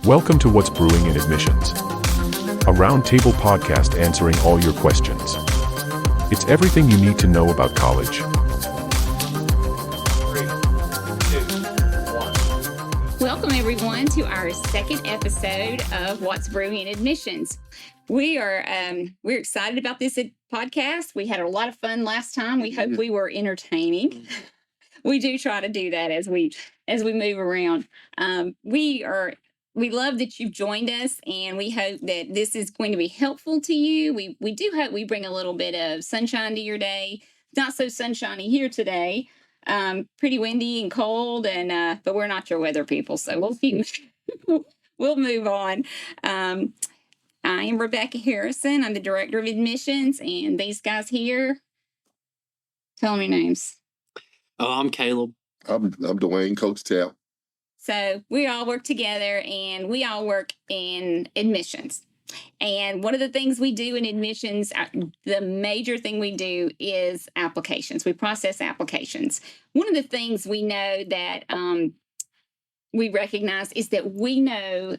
Welcome to What's Brewing in Admissions, a roundtable podcast answering all your questions. It's everything you need to know about college. 3, 2, 1. Welcome everyone to our second episode of What's Brewing in Admissions. We're excited about this podcast. We had a lot of fun last time. We hope we were entertaining. We do try to do that as we move around. We love that you've joined us, and we hope that this is going to be helpful to you. We do hope we bring a little bit of sunshine to your day. Not so sunshiny here today. Pretty windy and cold, and but we're not your weather people, so we'll move on. I am Rebecca Harrison. I'm the Director of Admissions, and these guys here, tell them your names. I'm Kaleb. I'm Dewayne, Coach Tal. So we all work together, and we all work in admissions. And one of the things we do in admissions, the major thing we do is applications. We process applications. One of the things we know that we recognize is that we know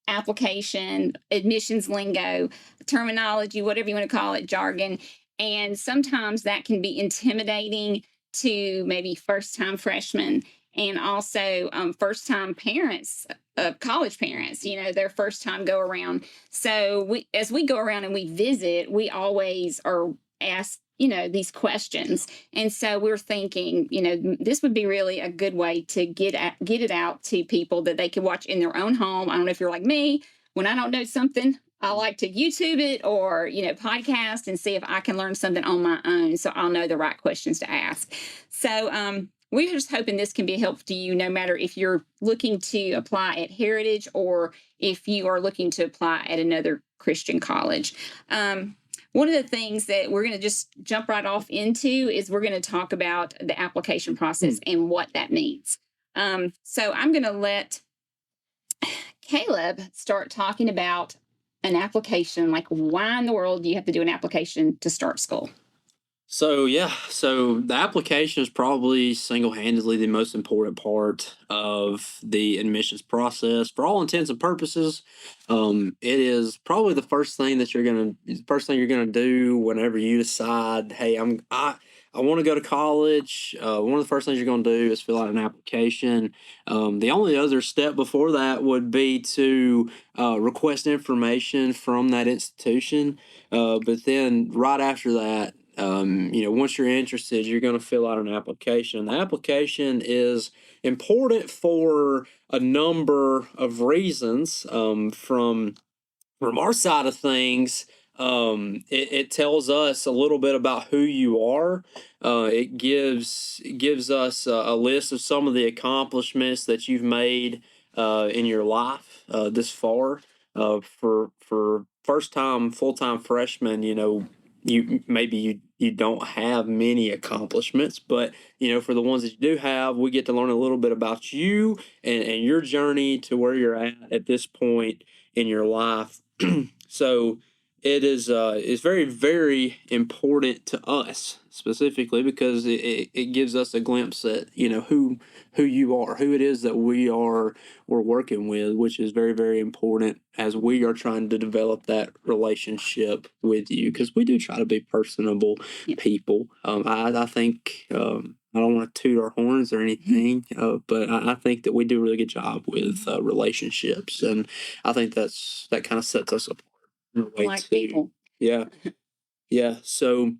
application, admissions lingo, terminology, whatever you want to call it, jargon. And sometimes that can be intimidating to maybe first-time freshmen and also first-time parents, college parents, their first time go around. So as we go around and we visit, we always are asked, these questions. And so we're thinking, this would be really a good way to get it out to people that they could watch in their own home. I don't know if you're like me. When I don't know something, I like to YouTube it or, podcast and see if I can learn something on my own so I'll know the right questions to ask. So we're just hoping this can be helpful to you no matter if you're looking to apply at Heritage or if you are looking to apply at another Christian college. One of the things that we're going to just jump right off into is we're going to talk about the application process and what that means. So I'm going to let Kaleb start talking about an application, like why in the world do you have to do an application to start school? So the application is probably single-handedly the most important part of the admissions process. For all intents and purposes, it is probably the first thing you're gonna do whenever you decide, hey, I want to go to college. One of the first things you're going to do is fill out an application. The only other step before that would be to request information from that institution. But then right after that, once you're interested, you're going to fill out an application. The application is important for a number of reasons. From our side of things, it tells us a little bit about who you are. It gives us a list of some of the accomplishments that you've made in your life this far. For first-time full-time freshmen, you don't have many accomplishments, but for the ones that you do have, we get to learn a little bit about you and your journey to where you're at this point in your life. So it is it's very, very important to us specifically because it gives us a glimpse at who you are, who it is that we're working with, which is very, very important as we are trying to develop that relationship with you, because we do try to be personable people. I think I don't want to toot our horns or anything, but I think that we do a really good job with relationships, and I think that kind of sets us apart. Like people. Yeah. So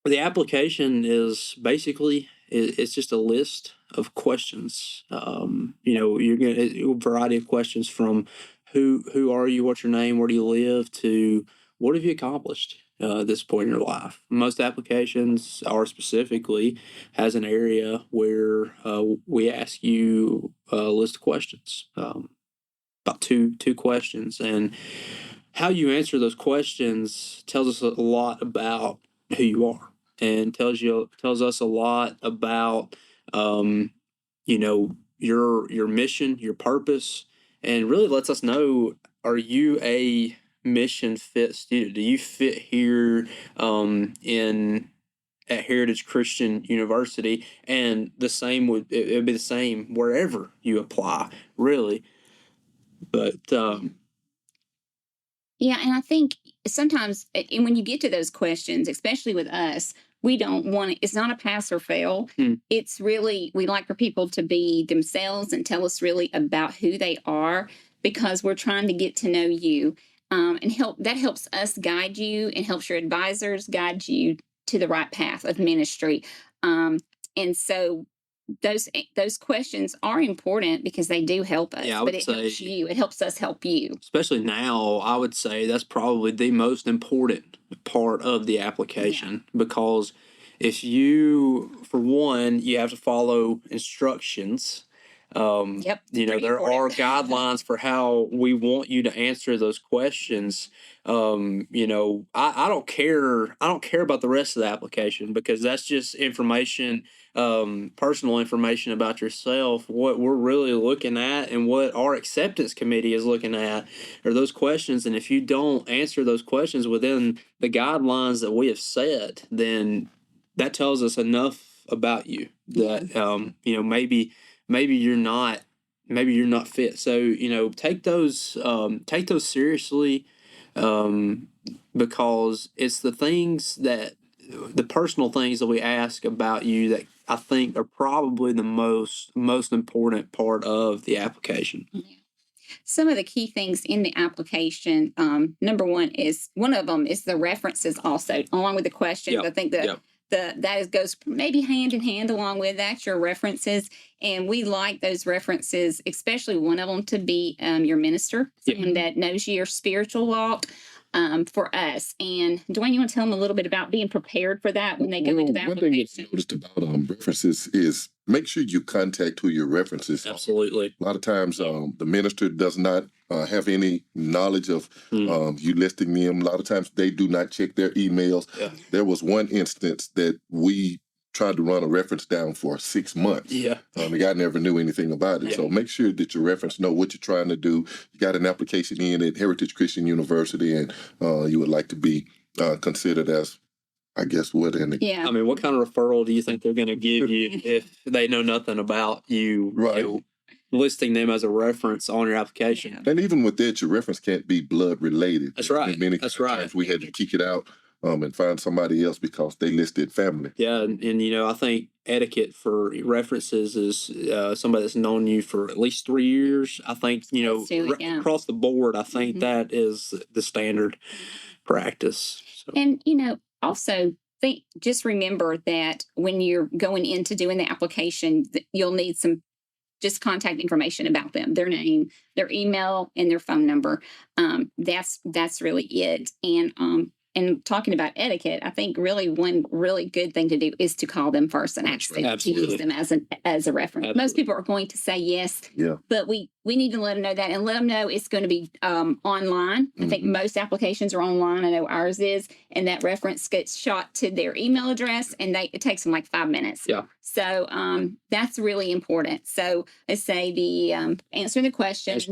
the application is basically it's just a list of questions. You're gonna a variety of questions from who are you, what's your name, where do you live, to what have you accomplished at this point in your life. Most applications are specifically has an area where we ask you a list of questions, about two questions, and how you answer those questions tells us a lot about who you are, and tells us a lot about your mission, your purpose, and really lets us know, are you a mission fit student? Do you fit here at Heritage Christian University? And the same would be the same wherever you apply, really. But Yeah, and I think sometimes, and when you get to those questions, especially with us, we don't want it. It's not a pass or fail. It's really, we like for people to be themselves and tell us really about who they are, because we're trying to get to know you, and that helps us guide you and helps your advisors guide you to the right path of ministry. And so those questions are important because they do help us. Yeah, I but would it say, helps you. It helps us help you. especially now, I would say that's probably the most important part of the application, because if you, for one, you have to follow instructions. Yep, You know, pretty there are important. guidelines for how we want you to answer those questions. You know, I don't care. I don't care about the rest of the application, because that's just information, personal information about yourself. What we're really looking at and what our acceptance committee is looking at are those questions. And if you don't answer those questions within the guidelines that we have set, then that tells us enough about you that, you know, maybe you're not fit. So, you know, take those seriously, because it's the personal things that we ask about you that I think are probably the most important part of the application. Some of the key things in the application, number one of them is the references also, along with the questions. Yep. I think goes maybe hand in hand along with that, your references. And we like those references, especially one of them to be your minister, someone that knows your spiritual walk, for us. And Dwayne, you want to tell them a little bit about being prepared for that when they go into the One thing application? I noticed about references is make sure you contact who your references are. Absolutely. A lot of times the minister does not have any knowledge of you listing them. A lot of times they do not check their emails. Yeah. There was one instance that we tried to run a reference down for 6 months. Yeah. The guy never knew anything about it. Yeah. So make sure that your reference know what you're trying to do. You got an application in at Heritage Christian University, and you would like to be considered as, I guess, what in it. Yeah. I mean, what kind of referral do you think they're going to give you if they know nothing about you? Right. You know, listing them as a reference on your application. Yeah. And even with that, your reference can't be blood related. That's right. And many times we had to kick it out and find somebody else because they listed family. Yeah, and you know, I think etiquette for references is somebody that's known you for at least 3 years. I think, you know, across the board, I think that is the standard practice. So. And, you know, also just remember that when you're going into doing the application, you'll need some just contact information about them, their name, their email, and their phone number. That's really it. And talking about etiquette, I think really one really good thing to do is to call them first and actually to use them as a reference. Absolutely. Most people are going to say yes, but we need to let them know that, and let them know it's going to be online. I think most applications are online. I know ours is, and that reference gets shot to their email address, and it takes them like 5 minutes. Yeah. So that's really important. So I say the answering the questions,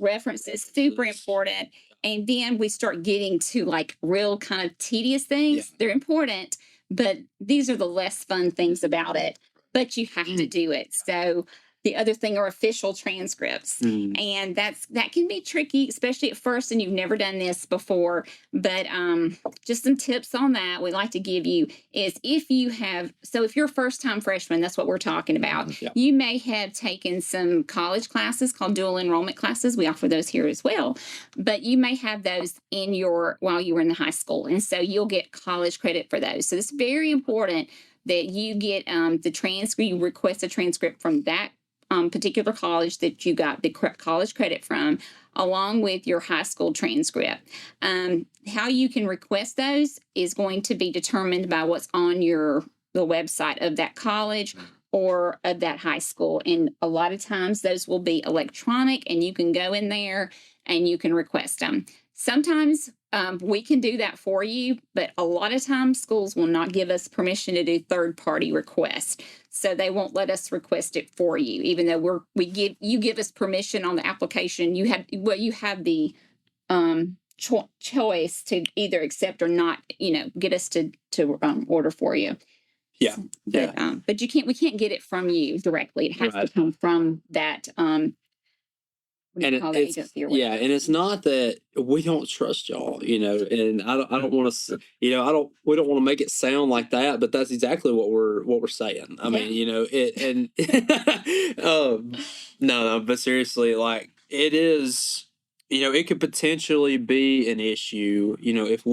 reference is super important. And then we start getting to like real kind of tedious things. Yeah. They're important, but these are the less fun things about it. But you have to do it. So the other thing are official transcripts. And that can be tricky, especially at first, and you've never done this before. But just some tips on that we like to give you is if you're a first-time freshman, that's what we're talking about. Yeah. You may have taken some college classes called dual enrollment classes. We offer those here as well. But you may have those while you were in the high school. And so you'll get college credit for those. So it's very important that you get the transcript, you request a transcript from that particular college that you got the college credit from, along with your high school transcript. How you can request those is going to be determined by what's on the website of that college or of that high school. And a lot of times those will be electronic, and you can go in there and you can request them. Sometimes we can do that for you, but a lot of times schools will not give us permission to do third-party requests. So they won't let us request it for you, even though you give us permission on the application. You have the choice to either accept or not, get us to order for you. Yeah. But we can't get it from you directly. It has to come from that And call the it's agency or whatever. yeah, and it's not that we don't trust y'all, and I don't want to, we don't want to make it sound like that, but that's exactly what we're saying. I mean, it, and no, but seriously, like it is, it could potentially be an issue, if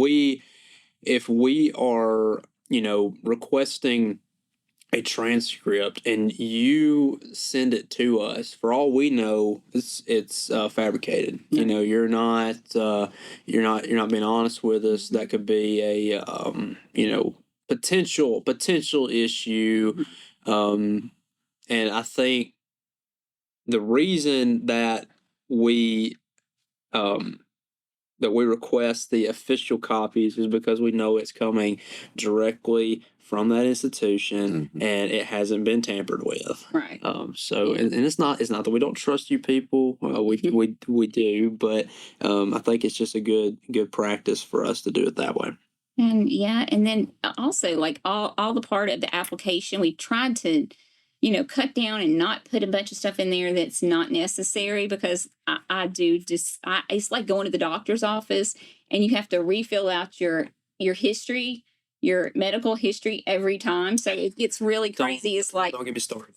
we are, requesting a transcript and you send it to us, for all we know it's fabricated. You're not being honest with us. That could be a potential issue. And I think the reason that we request the official copies is because we know it's coming directly from that institution, and it hasn't been tampered with. Right. So, and it's not that we don't trust you people. We do, but I think it's just a good practice for us to do it that way. And then also like all the part of the application, we tried to, cut down and not put a bunch of stuff in there that's not necessary, because it's like going to the doctor's office and you have to refill out your history, your medical history every time. So it gets really crazy. It's like, don't get me started.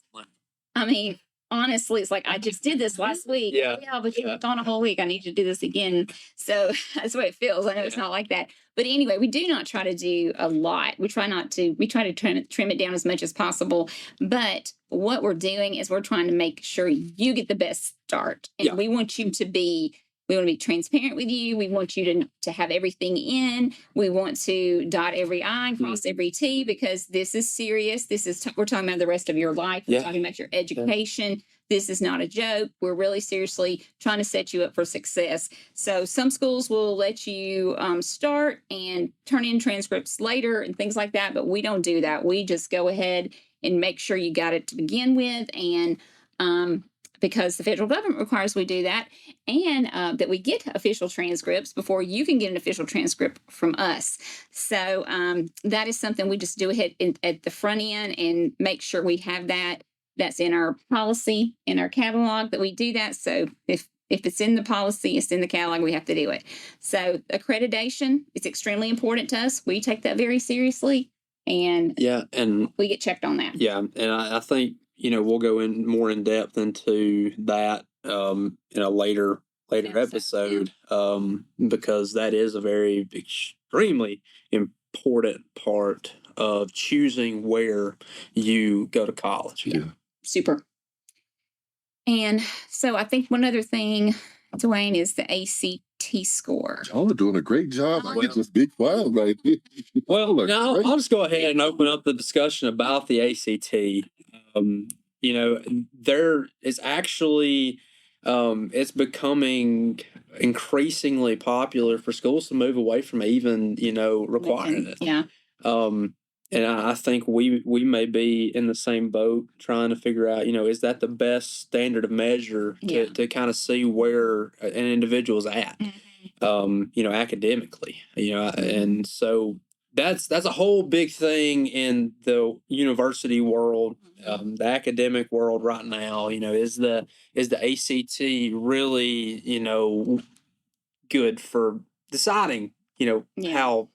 I mean, honestly, it's like, I just did this last week. Yeah. But you've gone a whole week. I need you to do this again. So that's what it feels. I know it's not like that. But anyway, we do not try to do a lot. We try to trim it down as much as possible. But what we're doing is we're trying to make sure you get the best start. And we want you to be, we want to be transparent with you. We want you to have everything in. We want to dot every I and cross every T, because this is serious. We're talking about the rest of your life. We're talking about your education. This is not a joke. We're really seriously trying to set you up for success. So some schools will let you start and turn in transcripts later and things like that, but we don't do that. We just go ahead and make sure you got it to begin with, and because the federal government requires we do that, and that we get official transcripts before you can get an official transcript from us. So that is something we just do ahead at the front end and make sure we have that. That's in our policy, in our catalog, that we do that. So if it's in the policy, it's in the catalog, we have to do it. So accreditation is extremely important to us. We take that very seriously, and we get checked on that. Yeah, and I think we'll go in more in depth into that in a later episode, because that is a very extremely important part of choosing where you go to college. Yeah. Super. And so I think one other thing, Dwayne, is the ACT score. Y'all are doing a great job. I get this big file right here. Well, now I'll just go ahead and open up the discussion about the ACT. There is actually, it's becoming increasingly popular for schools to move away from even, requiring it. Yeah. And I think we may be in the same boat trying to figure out, is that the best standard of measure to kind of see where an individual's at, academically, and so that's a whole big thing in the university world, the academic world right now. Is the ACT really, good for deciding, how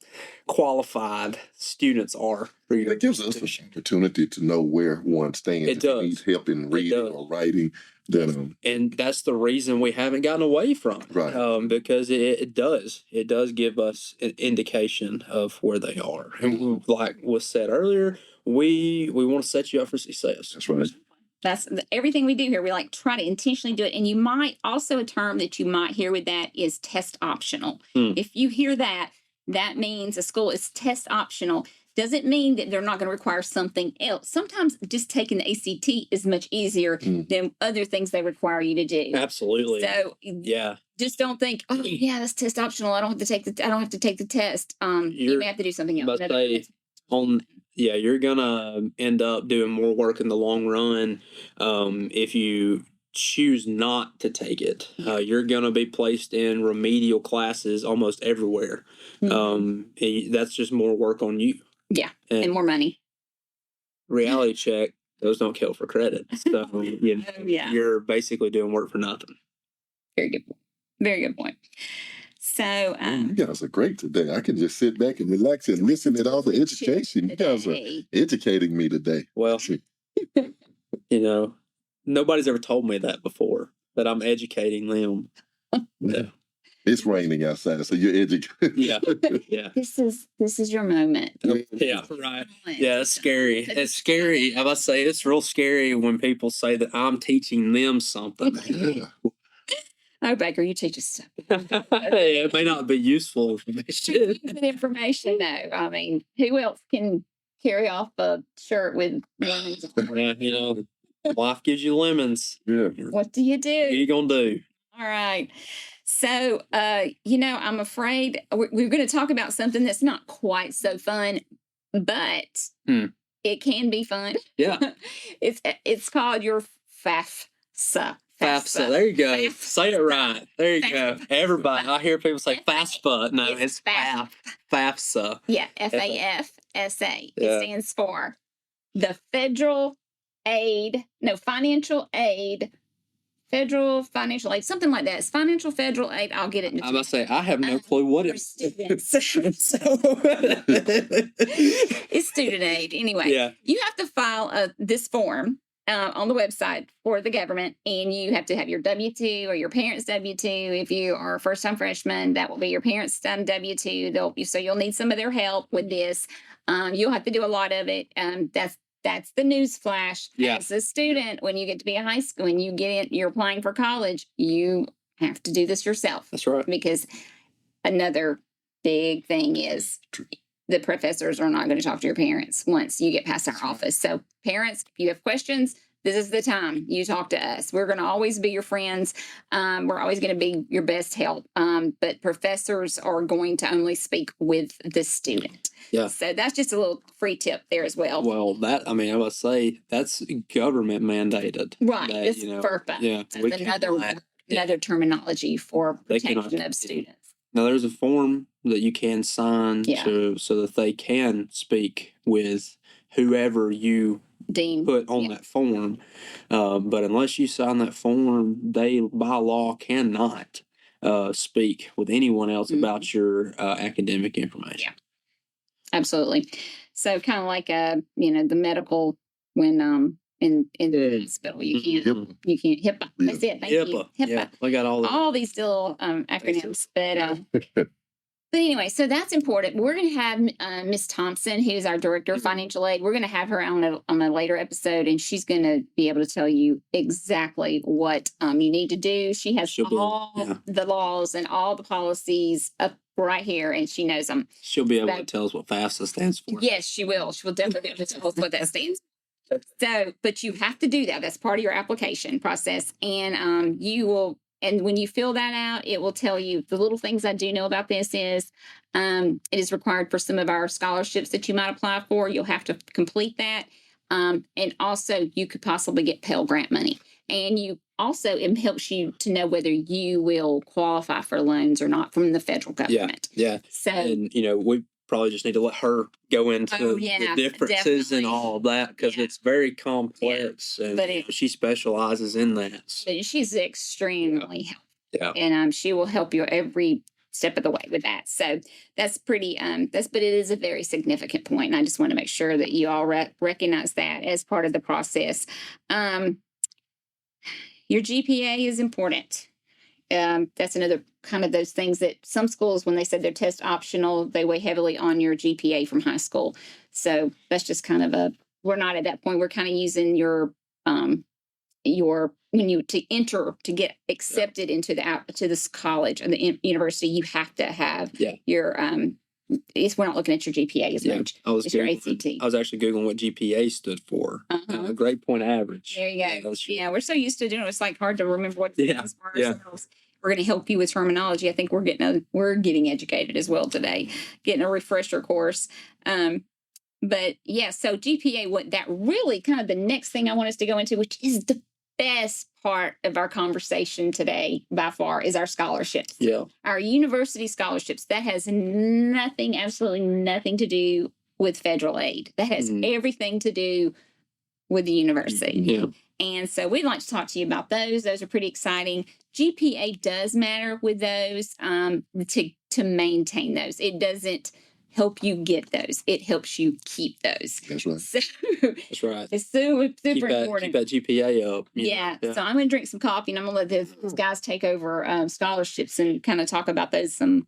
qualified students are for your It gives us an opportunity to know where one stands. It does. If he needs help in reading or writing, then and that's the reason we haven't gotten away from it, right? Because it does give us an indication of where they are, and like was said earlier, we want to set you up for success. That's right. That's everything we do here. We try to intentionally do it. And you might also, a term that you might hear with that is test optional. If you hear that, that means a school is test optional. Doesn't mean that they're not going to require something else. Sometimes just taking the ACT is much easier than other things they require you to do. Absolutely. So just don't think, oh yeah, that's test optional. I don't have to take the test. You may have to do something else. You're gonna end up doing more work in the long run if you choose not to take it. You're gonna be placed in remedial classes almost everywhere. That's just more work on you. Yeah, and more money. Reality check, those don't kill for credit. So you're basically doing work for nothing. Very good point. Very good point. So, You guys are great today. I can just sit back and relax and listen to all the education. You guys are educating me today. Well, nobody's ever told me that before, that I'm educating them. Yeah. It's raining outside, so you're educated. Yeah. This is your moment. Yeah, right. Yeah, it's scary. It's scary. I must say, it's real scary when people say that I'm teaching them something. Yeah. Oh, Baker, you teach us stuff. It may not be useful information. Good information, though. I mean, who else can carry off a shirt with lemons? Yeah, life gives you lemons. Yeah. What do you do? What are you gonna do? All right. So, I'm afraid we're going to talk about something that's not quite so fun, but it can be fun. Yeah. It's called your FAFSA. FAFSA. There you go. FAFSA. Say it right. There you go. Everybody, I hear people say FAFSA. No, it's FAFSA. Yeah, FAFSA. Yeah. It stands for the Financial Aid, something like that. It's Financial Federal Aid. I'll get it. I must say, I have no clue what it is. It's student aid. Anyway, Yeah. You have to file this form on the website for the government, and you have to have your W-2 or your parents' W-2. If you are a first-time freshman, that will be your parents' W-2. So you'll need some of their help with this. You'll have to do a lot of it. That's the news flash. Yeah. As a student, when you get to be in high school and you're applying for college, you have to do this yourself. That's right. Because another big thing is the professors are not going to talk to your parents once you get past our office. So parents, if you have questions, this is the time you talk to us. We're going to always be your friends. We're always going to be your best help. But professors are going to only speak with the student. Yeah. So that's just a little free tip there as well. Well, I must say, that's government mandated. Right. That, It's FERPA. Yeah. It's another terminology for protection of students. Now, there's a form that you can sign so that they can speak with whoever you Dean put on that form. But unless you sign that form, they, by law, cannot speak with anyone else about your academic information. Yeah. Absolutely. So kind of like the medical when in the hospital you can't HIPAA. That's it. Thank you. HIPAA. Yeah, I got all these little acronyms. But anyway, so that's important. We're going to have Miss Thompson, who's our director of financial aid. We're going to have her on a later episode, and she's going to be able to tell you exactly what you need to do. She has all the laws and all the policies up right here, and she knows them. She'll be able to tell us what FAFSA stands for. Yes, she will. She will definitely be able to tell us what that stands for. So, but you have to do that. That's part of your application process, and you will. And when you fill that out, it will tell you the little things I do know about this is it is required for some of our scholarships that you might apply for. You'll have to complete that. And also you could possibly get Pell Grant money. And you also, it helps you to know whether you will qualify for loans or not from the federal government. Yeah. So, and we probably just need to let her go into the differences and all of that because it's very complex and she specializes in that. But she's extremely helpful. Yeah. And she will help you every step of the way with that. So that's pretty, but it is a very significant point. And I just want to make sure that you all recognize that as part of the process. Your GPA is important. That's another kind of those things that some schools, when they said they're test optional, they weigh heavily on your GPA from high school. So that's just kind of we're not at that point. We're kind of using your when you to enter to get accepted into this college or the university, you have to have your we're not looking at your GPA as much. It's your ACT. I was actually Googling what GPA stood for. Grade point average. There you go. Yeah, we're so used to doing it. It's like hard to remember what it is for ourselves. We're going to help you with terminology. I think we're getting educated as well today, getting a refresher course. But yeah, so GPA, that really kind of the next thing I want us to go into, which is the best part of our conversation today by far, is our scholarships. Yeah. Our university scholarships. That has absolutely nothing to do with federal aid. That has everything to do with the university. Yeah. And so we'd like to talk to you about those. Those are pretty exciting. GPA does matter with those to maintain those. It doesn't help you get those. It helps you keep those. That's right. So That's right. it's super important. Keep that GPA up. Yeah. So I'm going to drink some coffee and I'm going to let these guys take over scholarships and kind of talk about those some.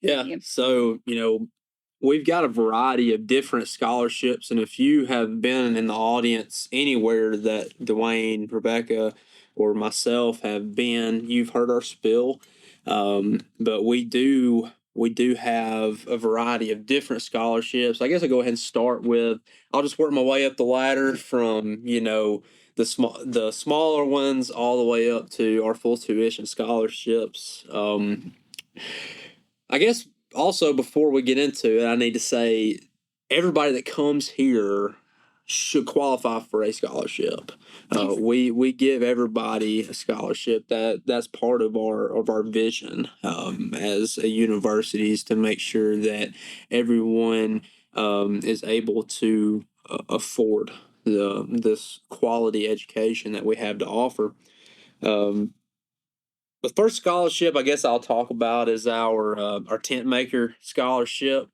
Yeah. So, we've got a variety of different scholarships. And if you have been in the audience anywhere that Dewayne, Rebecca, or myself have been, you've heard our spill. But we do have a variety of different scholarships. I guess I'll go ahead and start with, I'll just work my way up the ladder from, the smaller ones all the way up to our full tuition scholarships. I guess also before we get into it, I need to say everybody that comes here should qualify for a scholarship. We give everybody a scholarship. That's part of our vision as a university, is to make sure that everyone is able to afford this quality education that we have to offer. The first scholarship I guess I'll talk about is our tent maker scholarship.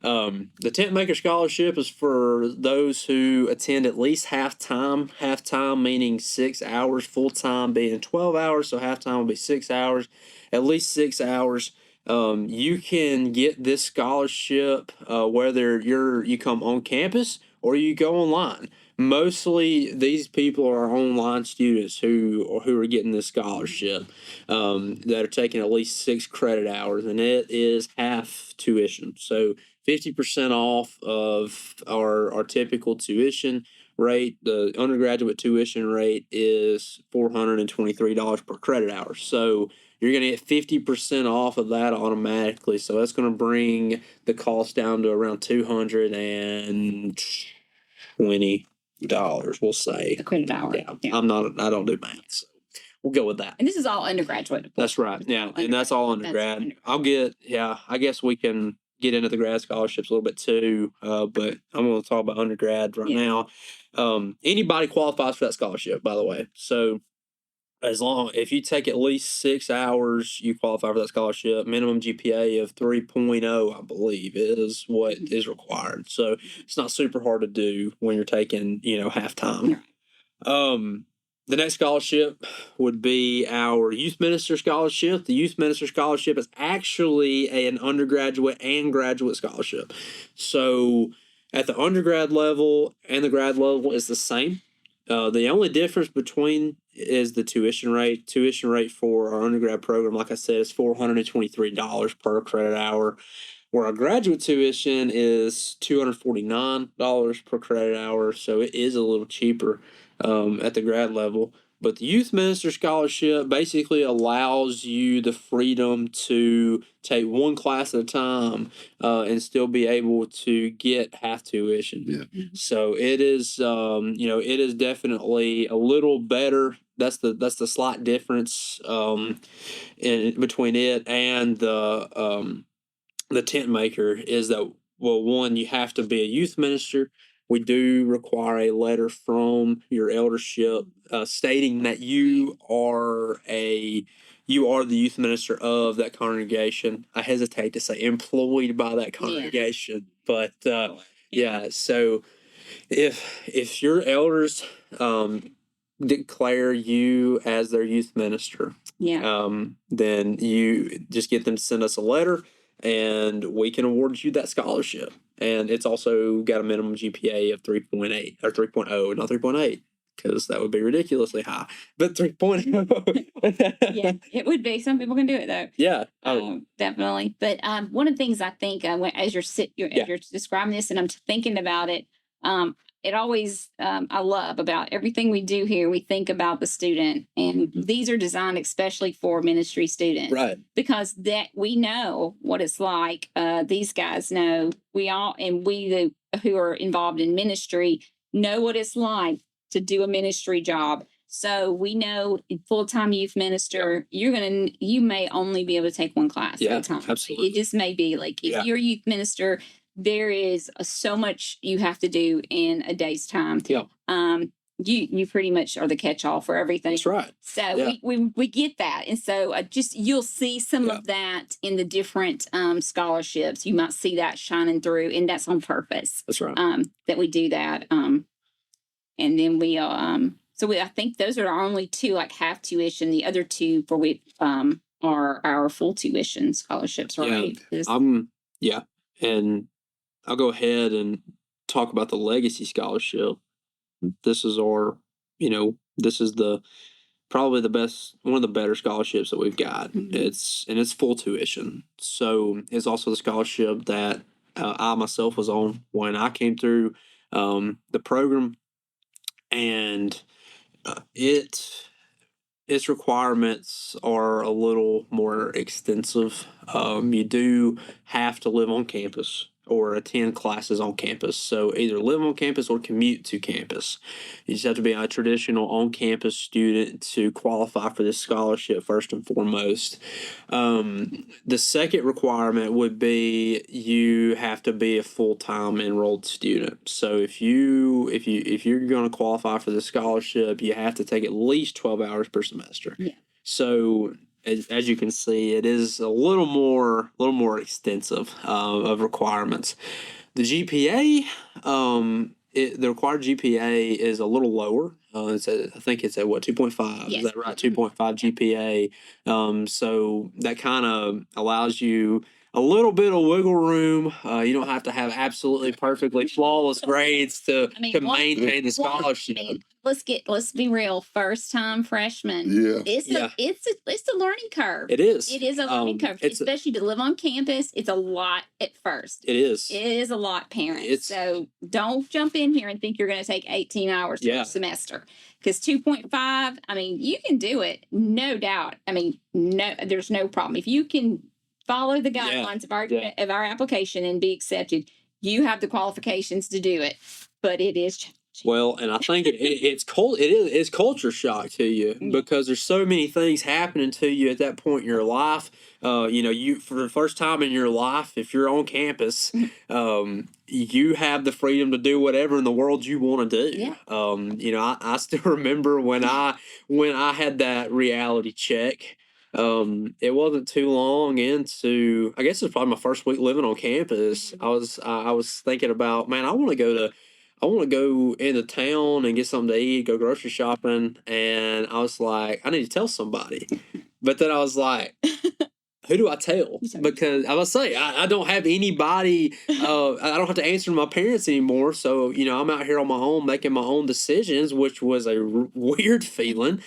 The tent maker scholarship is for those who attend at least half-time. Half-time meaning 6 hours, full-time being 12 hours, so half-time will be 6 hours, at least 6 hours. You can get this scholarship whether you come on campus or you go online. Mostly these people are online students who are getting this scholarship that are taking at least 6 credit hours, and it is half tuition. So 50% off of our typical tuition rate. The undergraduate tuition rate is $423 per credit hour. So you're going to get 50% off of that automatically. So that's going to bring the cost down to around $220, we'll say. A credit hour. Yeah. I don't do math, so we'll go with that. And this is all undergraduate. That's right. Yeah. And that's all undergrad. I guess we can get into the grad scholarships a little bit too, but I'm going to talk about undergrad right now. Anybody qualifies for that scholarship, by the way. So if you take at least 6 hours, you qualify for that scholarship. Minimum GPA of 3.0, I believe, is what is required. So it's not super hard to do when you're taking, half-time. The next scholarship would be our Youth Minister Scholarship. The Youth Minister Scholarship is actually an undergraduate and graduate scholarship. So at the undergrad level and the grad level is the same. The only difference between is the tuition rate. Tuition rate for our undergrad program, like I said, is $423 per credit hour, where our graduate tuition is $249 per credit hour. So it is a little cheaper at the grad level. But the Youth Minister Scholarship basically allows you the freedom to take one class at a time and still be able to get half tuition. Yeah. So it is, it is definitely a little better. That's the slight difference in between it and the tent maker is that, well, one, you have to be a youth minister. We do require a letter from your eldership stating that you are the youth minister of that congregation. I hesitate to say employed by that congregation, but so if your elders declare you as their youth minister, then you just get them to send us a letter and we can award you that scholarship. And it's also got a minimum GPA of 3.8 or 3.0, not 3.8, because that would be ridiculously high. But 3.0. Yeah, it would be. Some people can do it though. Yeah, definitely. But one of the things I think as you're describing this, and I'm thinking about it, it always I love about everything we do here. We think about the student, and these are designed especially for ministry students, right? Because that we know what it's like. These guys know. We who are involved in ministry know what it's like to do a ministry job. So we know full-time youth minister, you may only be able to take one class at a time. Absolutely. It just may be like if you're a youth minister, there is so much you have to do in a day's time. Yeah. You pretty much are the catch-all for everything. That's right. So Yeah. we get that. And so you'll see some Yeah. of that in the different scholarships. You might see that shining through, and that's on purpose. That's right. That we do that. And then I think those are our only two, like half tuition. The other two are our full tuition scholarships, right? Yeah. And I'll go ahead and talk about the legacy scholarship. This is probably the best, one of the better scholarships that we've got. Mm-hmm. It's full tuition. So it's also the scholarship that I myself was on when I came through the program, and its requirements are a little more extensive. You do have to live on campus or attend classes on campus. So either live on campus or commute to campus. You just have to be a traditional on-campus student to qualify for this scholarship first and foremost. The second requirement would be you have to be a full-time enrolled student. So if you're going to qualify for the scholarship, you have to take at least 12 hours per semester. Yeah. So as you can see, it is a little more extensive of requirements. The GPA, the required GPA is a little lower. I think it's at 2.5. Yes. Is that right? 2.5 GPA. So that kind of allows you a little bit of wiggle room. You don't have to have absolutely perfectly flawless grades to maintain the scholarship. Let's be real. First time freshman. Yeah. It's a learning curve. It is. It is a learning curve, especially to live on campus. It's a lot at first. It is. It is a lot, parents. So don't jump in here and think you're going to take 18 hours per semester. Because 2.5, you can do it, no doubt. There's no problem. If you can follow the guidelines of our application and be accepted, you have the qualifications to do it. But it is challenging. Well, and I think it's culture shock to you because there's so many things happening to you at that point in your life. You for the first time in your life, if you're on campus, you have the freedom to do whatever in the world you want to do. Yeah. I still remember when I had that reality check. It wasn't too long into, I guess it's probably my first week living on campus. I was thinking about, man, I want to go into town and get something to eat, go grocery shopping. And I was like, I need to tell somebody. But then I was like, who do I tell? Because I was say I don't have anybody. I don't have to answer to my parents anymore. So I'm out here on my own making my own decisions, which was a weird feeling.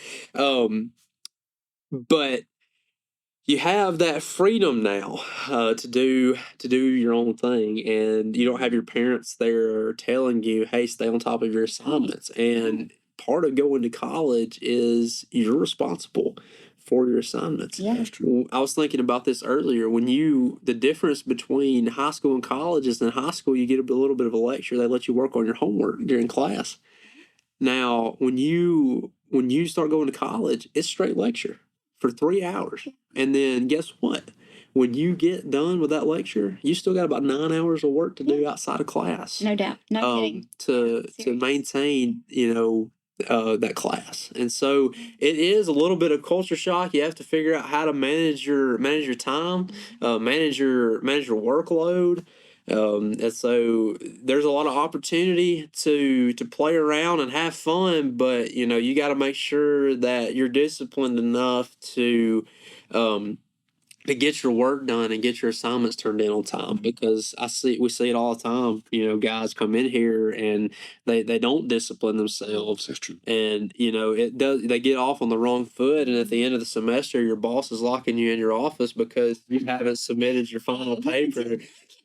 But you have that freedom now to do your own thing, and you don't have your parents there telling you, "Hey, stay on top of your assignments." And part of going to college is you're responsible for your assignments. Yeah, that's true. I was thinking about this earlier. The difference between high school and college is in high school you get a little bit of a lecture. They let you work on your homework during class. Now, when you start going to college, it's straight lecture for 3 hours. And then guess what? When you get done with that lecture, you still got about 9 hours of work to do outside of class. No doubt. No kidding. To maintain, that class. And so it is a little bit of culture shock. You have to figure out how to manage your time, manage your workload. And so there's a lot of opportunity to play around and have fun, but you got to make sure that you're disciplined enough to get your work done and get your assignments turned in on time, because we see it all the time. Guys come in here and they don't discipline themselves. That's true. And they get off on the wrong foot, and at the end of the semester your boss is locking you in your office because you haven't submitted your final paper.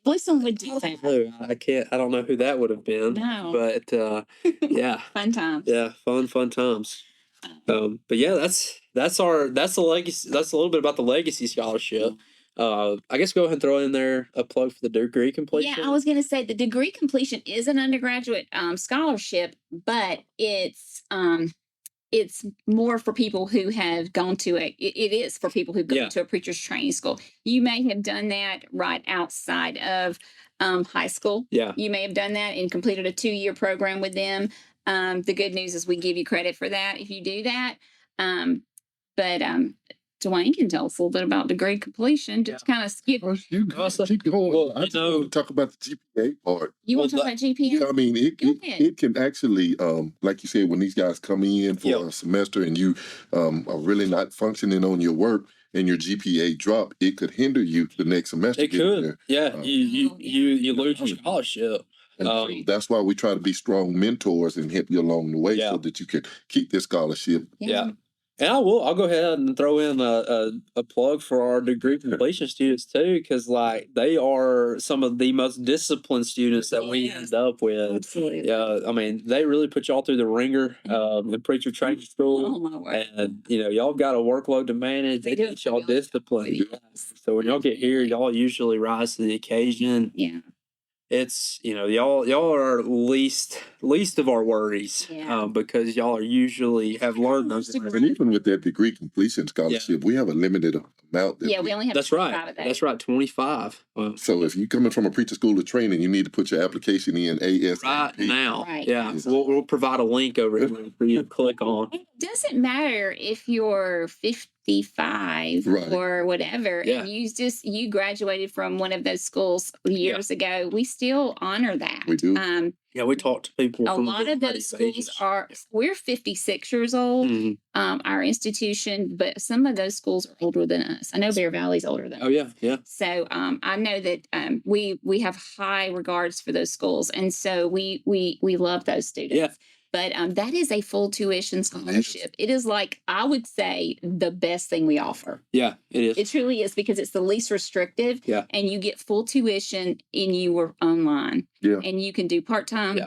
Listen, would do that. No, I don't know who that would have been. No. But yeah. Fun times. Yeah, fun times. But yeah, that's the legacy. That's a little bit about the legacy scholarship. I guess go ahead and throw in there a plug for the degree completion. Yeah, I was going to say the degree completion is an undergraduate scholarship, but it it's more for people who have gone to it is for people who've gone to a preacher's training school. You may have done that right outside of high school. Yeah. You may have done that and completed a 2-year program with them. The good news is we give you credit for that if you do that. But Dewayne can tell us a little bit about degree completion. Just kind of skip. You keep going. Well, I just want to talk about the GPA part. You want to talk about GPA? Yeah, I mean, it can actually, like you said, when these guys come in for a semester and you are really not functioning on your work and your GPA drop, it could hinder you the next semester. It could. You lose your scholarship. And that's why we try to be strong mentors and help you along the way so that you can keep this scholarship. Yeah. And I'll go ahead and throw in a plug for our degree completion students too, because like they are some of the most disciplined students that we end up with. Absolutely. Yeah, I mean they really put y'all through the ringer in preacher training school. Oh my word. And y'all got a workload to manage. They teach y'all discipline. So when y'all get here, y'all usually rise to the occasion. Yeah. It's y'all are least of our worries because y'all are usually have learned those. And even with that degree completion scholarship, we have a limited amount. We only have. That's right. That's right. 25. So if you're coming from a preacher school of training, you need to put your application in ASAP right now. Right. Yeah, we'll provide a link over here for you to click on. It doesn't matter if you're 55 or whatever, and you graduated from one of those schools years ago. We still honor that. We do. We talk to people. A lot of those schools we're 56 years old, our institution, but some of those schools are older than us. I know Bear Valley's older than us. Oh, yeah. So I know that we have high regards for those schools. And so we love those students. Yeah. But that is a full tuition scholarship. It is like, I would say, the best thing we offer. Yeah, it is. It truly is because it's the least restrictive. Yeah. And you get full tuition and you are online. Yeah. And you can do part-time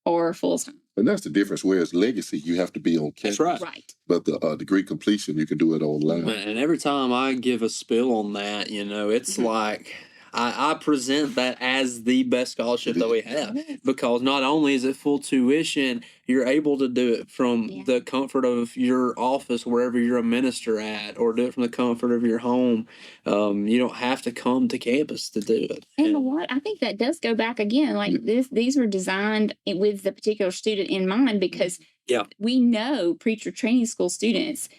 or full-time. And that's the difference. Whereas legacy, you have to be on campus. That's right. But the degree completion, you can do it online. And every time I give a spill on that, it's like I present that as the best scholarship that we have, because not only is it full tuition, you're able to do it from the comfort of your office, wherever you're a minister at, or do it from the comfort of your home. You don't have to come to campus to do it. And what I think that does go back again, like these were designed with the particular student in mind, because we know preacher training school students,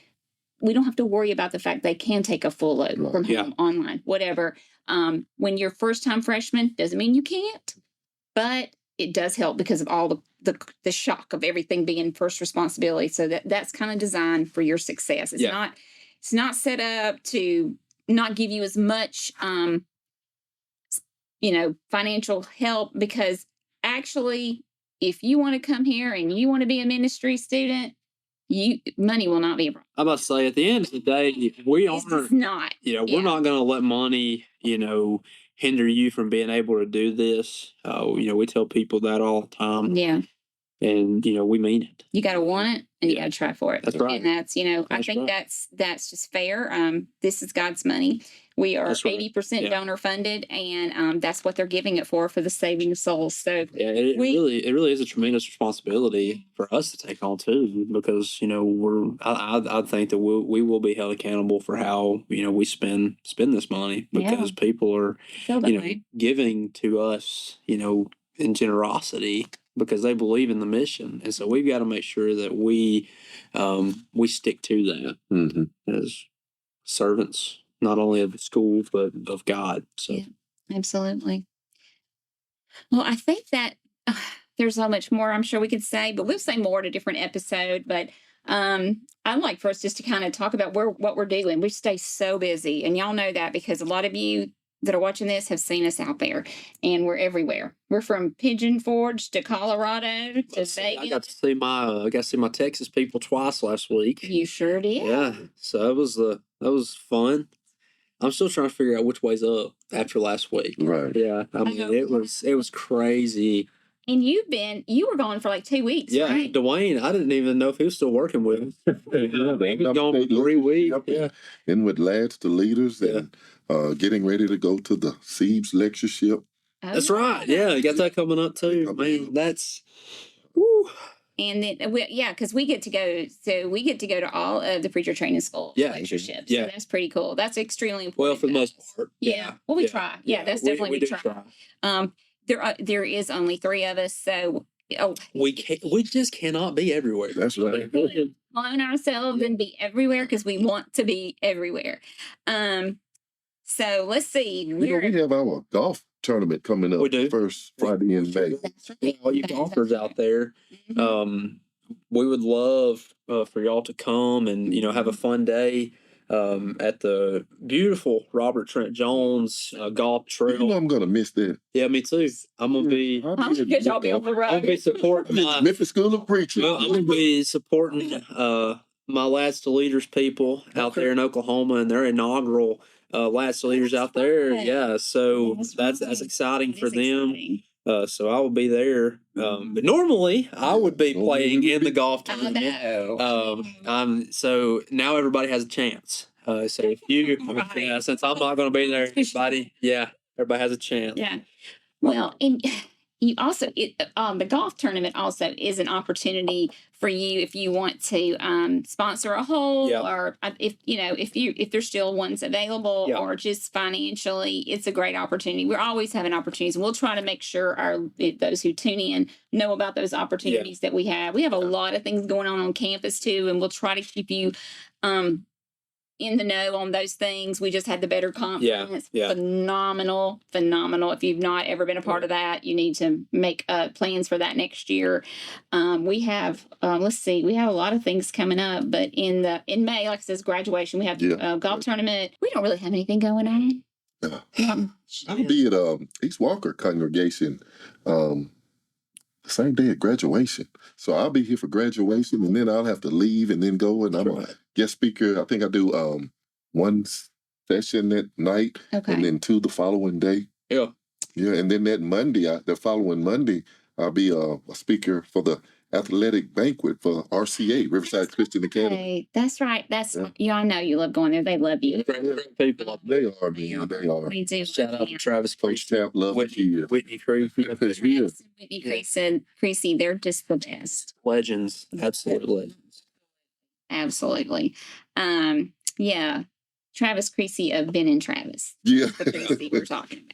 we don't have to worry about the fact they can take a full load from home, online, whatever. When you're first-time freshman, doesn't mean you can't, but it does help because of all the shock of everything being first responsibility. So that's kind of designed for your success. It's not set up to not give you as much, financial help, because actually, if you want to come here and you want to be a ministry student, money will not be a problem. I'm about to say, at the end of the day, we're not going to let money, hinder you from being able to do this. We tell people that all the time. Yeah. And, we mean it. You got to want it and you got to try for it. That's right. And that's, I think that's just fair. This is God's money. We are 80% donor funded, and that's what they're giving it for the saving of souls. So it really is a tremendous responsibility for us to take on too, because I think that we will be held accountable for how we spend this money, because people are giving to us in generosity, because they believe in the mission, and so we've got to make sure that we stick to that as servants, not only of the school, but of God. So, absolutely. Well, I think that there's so much more I'm sure we could say, but we'll say more at a different episode. But I'd like for us just to kind of talk about what we're doing. We stay so busy, and y'all know that because a lot of you that are watching this have seen us out there, and we're everywhere. We're from Pigeon Forge to Colorado to Vegas. I got to see my Texas people twice last week. You sure did. Yeah, so that was fun. I'm still trying to figure out which way's up after last week. Right. Yeah. I mean, it was crazy. And you were gone for like 2 weeks. Yeah. Right? Dewayne, I didn't even know if he was still working with him. He was gone for 3 weeks. And with lads to leaders and getting ready to go to the Siebes lectureship. That's right. Yeah. You got that coming up too. Man, that's... Woo. And then because we get to go to all of the preacher training school lectureships. Yeah. So that's pretty cool. That's extremely important. Well, for the most part. Yeah. Well, we try. Yeah, that's definitely we try. There is only 3 of us, so we just cannot be everywhere. That's right. Clone ourselves and be everywhere because we want to be everywhere. So let's see. We have our golf tournament coming up. We do. First Friday in May. That's right. All you golfers out there, we would love for y'all to come and have a fun day at the beautiful Robert Trent Jones golf trail. I'm gonna miss that. Yeah, me too. I'm gonna be. Because y'all be on the road. I'm gonna be supporting Memphis School of Preaching. I'm gonna be supporting my Lads to Leaders people out there in Oklahoma and their inaugural Lads to Leaders out there. Yeah, so that's exciting for them. So I will be there. But normally I would be playing in the golf tournament. So now everybody has a chance. So if you, since I'm not going to be there, everybody has a chance. Yeah. Well, and you also the golf tournament also is an opportunity for you if you want to sponsor a hole or if there's still ones available or just financially, it's a great opportunity. We're always having opportunities. We'll try to make sure those who tune in know about those opportunities that we have. We have a lot of things going on campus too, and we'll try to keep you in the know on those things. We just had the Better Conference. Phenomenal. If you've not ever been a part of that, you need to make plans for that next year. We have we have a lot of things coming up, but in May, like I said, graduation, we have golf tournament. We don't really have anything going on. I'll be at East Walker congregation the same day at graduation. So I'll be here for graduation, and then I'll have to leave and then go, and I'm a guest speaker. I think I do one session that night, and then 2 the following day. Yeah, and then the following Monday, I'll be a speaker for the athletic banquet for RCA, Riverside Christian Academy. That's right. I know you love going there. They love you. Great people. They are, man. They are. We do. Shout out to Travis Coach Tap, love Whitney Creasy. Whitney Creasy, they're just the best. Legends. Absolute legends. Absolutely. Travis Creasy of Ben and Travis. Yeah. The Creasy we're talking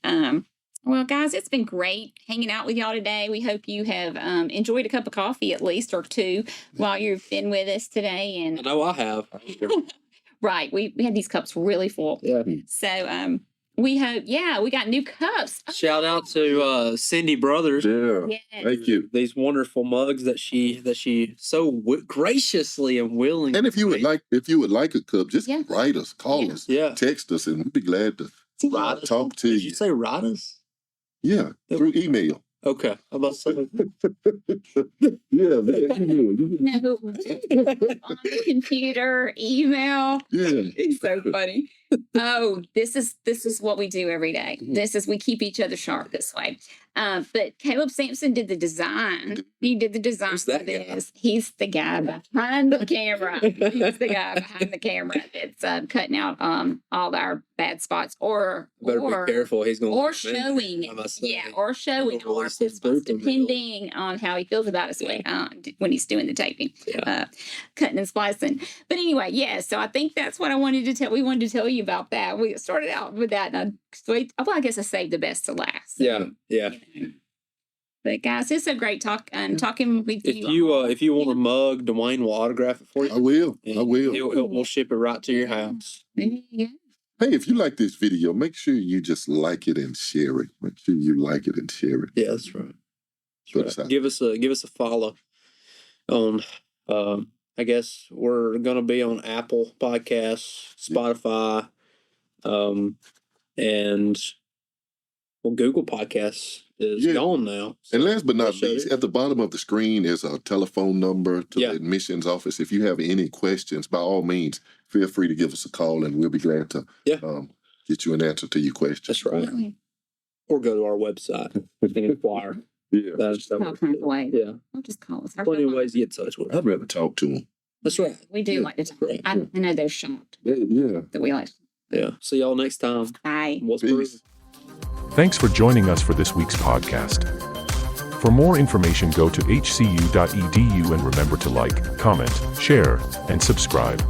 about. Well, guys, it's been great hanging out with y'all today. We hope you have enjoyed a cup of coffee at least, or 2, while you've been with us today. And I know I have. Right. We had these cups really full. Yeah. So we hope, we got new cups. Shout out to Cindy Brothers. Yeah. Yes. Thank you. These wonderful mugs that she so graciously and willingly. And if you would like a cup, just write us, call us, text us, and we'd be glad to talk to you. Did you say write us? Yeah, through email. Okay. How about saying? Yeah, on the computer, email. Yeah. It's so funny. Oh, this is what we do every day. We keep each other sharp this way. But Kaleb Sampson did the design. He did the design for this. He's the guy behind the camera. He's the guy behind the camera that's cutting out all our bad spots or better be careful. He's going or showing or showing all our bad spots, depending on how he feels about us when he's doing the taping, cutting and splicing. But anyway, so I think that's what we wanted to tell you about that. We started out with that, and I guess I saved the best to last. Yeah. But guys, it's a great talking with you. If you want a mug, Dewayne will autograph it for you. I will. We'll ship it right to your house. Yeah. Hey, if you like this video, make sure you just like it and share it. Make sure you like it and share it. Yeah, that's right. Give us a follow on. I guess we're gonna be on Apple Podcasts, Spotify, and Google Podcasts is gone now. So and last but not least, at the bottom of the screen is a telephone number to the admissions office. If you have any questions, by all means, feel free to give us a call, and we'll be glad to get you an answer to your question. That's right. Or go to our website and inquire. That's way. I'll just call us. Plenty of ways to get in touch with us. I'd rather talk to them. That's right. We do like to talk. I know they're shocked. That we like. Yeah. See y'all next time. Bye. Peace. Thanks for joining us for this week's podcast. For more information, go to hcu.edu and remember to like, comment, share, and subscribe.